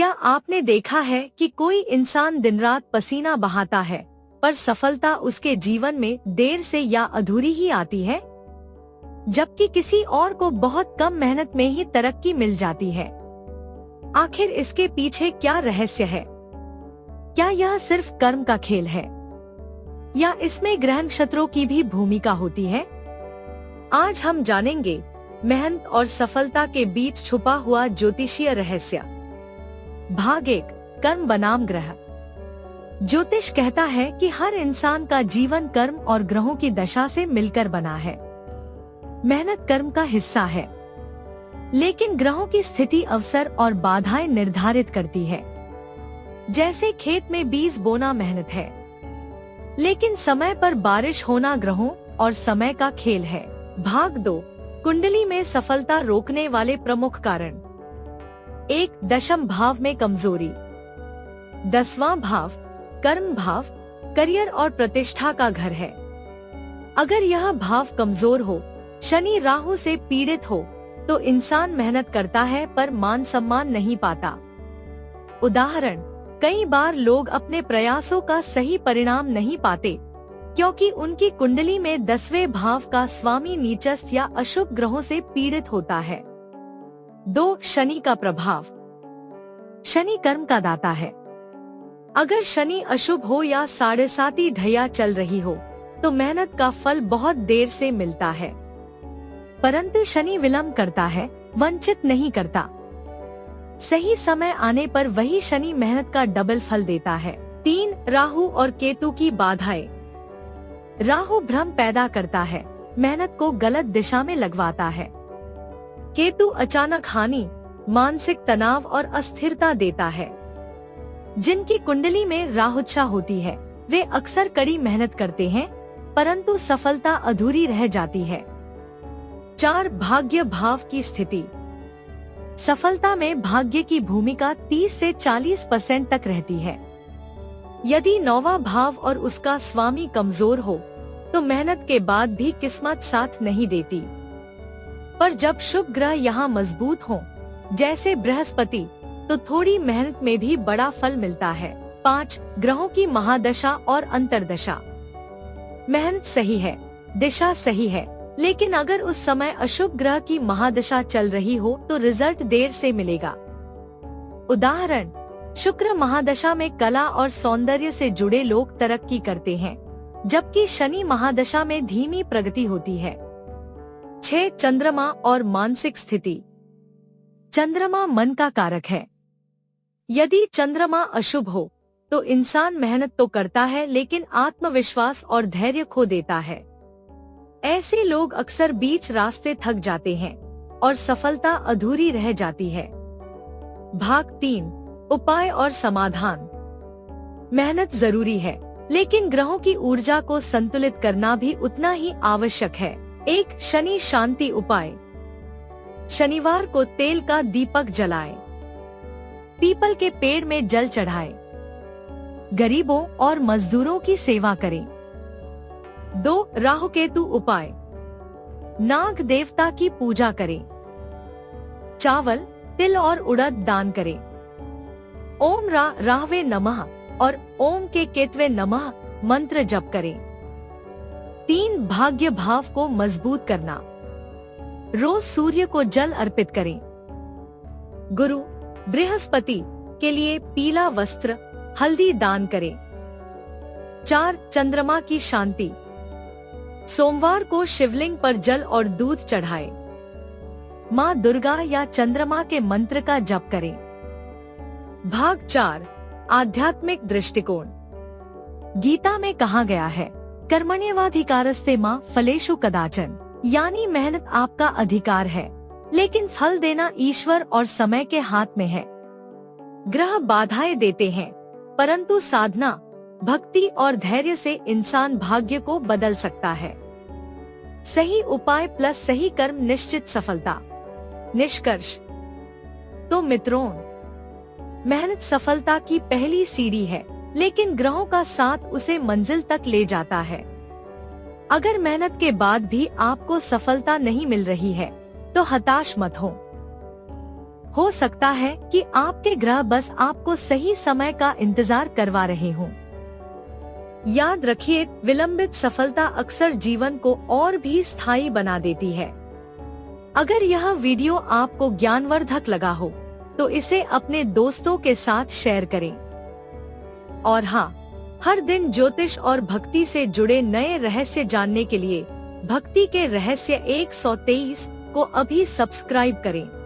क्या आपने देखा है कि कोई इंसान दिन रात पसीना बहाता है, पर सफलता उसके जीवन में देर से या अधूरी ही आती है, जबकि किसी और को बहुत कम मेहनत में ही तरक्की मिल जाती है। आखिर इसके पीछे क्या रहस्य है? क्या यह सिर्फ कर्म का खेल है, या इसमें ग्रह नक्षत्रों की भी भूमिका होती है? आज हम जानेंगे मेहनत और सफलता के बीच छुपा हुआ ज्योतिषीय रहस्य। भाग 1, कर्म बनाम ग्रह। ज्योतिष कहता है कि हर इंसान का जीवन कर्म और ग्रहों की दशा से मिलकर बना है। मेहनत कर्म का हिस्सा है, लेकिन ग्रहों की स्थिति अवसर और बाधाएं निर्धारित करती है। जैसे खेत में बीज बोना मेहनत है, लेकिन समय पर बारिश होना ग्रहों और समय का खेल है। भाग 2, कुंडली में सफलता रोकने वाले प्रमुख कारण। 1, दशम भाव में कमजोरी। 10वां भाव कर्म भाव, करियर और प्रतिष्ठा का घर है। अगर यह भाव कमजोर हो, शनि राहु से पीड़ित हो, तो इंसान मेहनत करता है पर मान सम्मान नहीं पाता। उदाहरण, कई बार लोग अपने प्रयासों का सही परिणाम नहीं पाते क्योंकि उनकी कुंडली में 10वें भाव का स्वामी नीचस्थ या अशुभ ग्रहों से पीड़ित होता है। 2, शनि का प्रभाव। शनि कर्म का दाता है। अगर शनि अशुभ हो या 7.5 ढैया चल रही हो, तो मेहनत का फल बहुत देर से मिलता है। परंतु शनि विलंब करता है, वंचित नहीं करता। सही समय आने पर वही शनि मेहनत का डबल फल देता है। 3, राहु और केतु की बाधाएं। राहु भ्रम पैदा करता है, मेहनत को गलत दिशा में लगवाता है। केतु अचानक हानि, मानसिक तनाव और अस्थिरता देता है। जिनकी कुंडली में राहुच्छा होती है, वे अक्सर कड़ी मेहनत करते हैं, परंतु सफलता अधूरी रह जाती है। 4, भाग्य भाव की स्थिति। सफलता में भाग्य की भूमिका 30 से 40% तक रहती है। यदि 9वां भाव और उसका स्वामी कमजोर हो, तो मेहनत के बाद भी किस्मत साथ नहीं देती। पर जब शुभ ग्रह यहाँ मजबूत हो, जैसे बृहस्पति, तो थोड़ी मेहनत में भी बड़ा फल मिलता है। 5, ग्रहों की महादशा और अंतर्दशा। मेहनत सही है, दिशा सही है, लेकिन अगर उस समय अशुभ ग्रह की महादशा चल रही हो, तो रिजल्ट देर से मिलेगा। उदाहरण, शुक्र महादशा में कला और सौंदर्य से जुड़े लोग तरक्की करते हैं, जबकि शनि महादशा में धीमी प्रगति होती है। 6, चंद्रमा और मानसिक स्थिति। चंद्रमा मन का कारक है। यदि चंद्रमा अशुभ हो, तो इंसान मेहनत तो करता है, लेकिन आत्मविश्वास और धैर्य खो देता है। ऐसे लोग अक्सर बीच रास्ते थक जाते हैं और सफलता अधूरी रह जाती है। भाग 3, उपाय और समाधान। मेहनत जरूरी है, लेकिन ग्रहों की ऊर्जा को संतुलित करना भी उतना ही आवश्यक है। 1, शनि शांति उपाय। शनिवार को तेल का दीपक जलाएं, पीपल के पेड़ में जल चढ़ाएं, गरीबों और मजदूरों की सेवा करें। 2, राहु केतु उपाय। नाग देवता की पूजा करें, चावल, तिल और उड़द दान करें। ओम राहवे नमः और ओम के केतवे नमः मंत्र जप करें। 3, भाग्य भाव को मजबूत करना। रोज सूर्य को जल अर्पित करें। गुरु बृहस्पति के लिए पीला वस्त्र, हल्दी दान करें। 4, चंद्रमा की शांति। सोमवार को शिवलिंग पर जल और दूध चढ़ाएं। माँ दुर्गा या चंद्रमा के मंत्र का जप करें। भाग 4, आध्यात्मिक दृष्टिकोण। गीता में कहा गया है, कर्मण्येवाधिकारस्ते मा फलेषु कदाचन, यानी मेहनत आपका अधिकार है, लेकिन फल देना ईश्वर और समय के हाथ में है। ग्रह बाधाएं देते हैं, परंतु साधना, भक्ति और धैर्य से इंसान भाग्य को बदल सकता है। सही उपाय प्लस सही कर्म निश्चित सफलता। निष्कर्ष। तो मित्रों, मेहनत सफलता की पहली सीढ़ी है, लेकिन ग्रहों का साथ उसे मंजिल तक ले जाता है। अगर मेहनत के बाद भी आपको सफलता नहीं मिल रही है, तो हताश मत हो। हो सकता है कि आपके ग्रह बस आपको सही समय का इंतजार करवा रहे हों। याद रखिए, विलंबित सफलता अक्सर जीवन को और भी स्थायी बना देती है। अगर यह वीडियो आपको ज्ञानवर्धक लगा हो तो इसे अपने दोस्तों के साथ शेयर करें। और हाँ, हर दिन ज्योतिष और भक्ति से जुड़े नए रहस्य जानने के लिए भक्ति के रहस्य 123 को अभी सब्सक्राइब करें।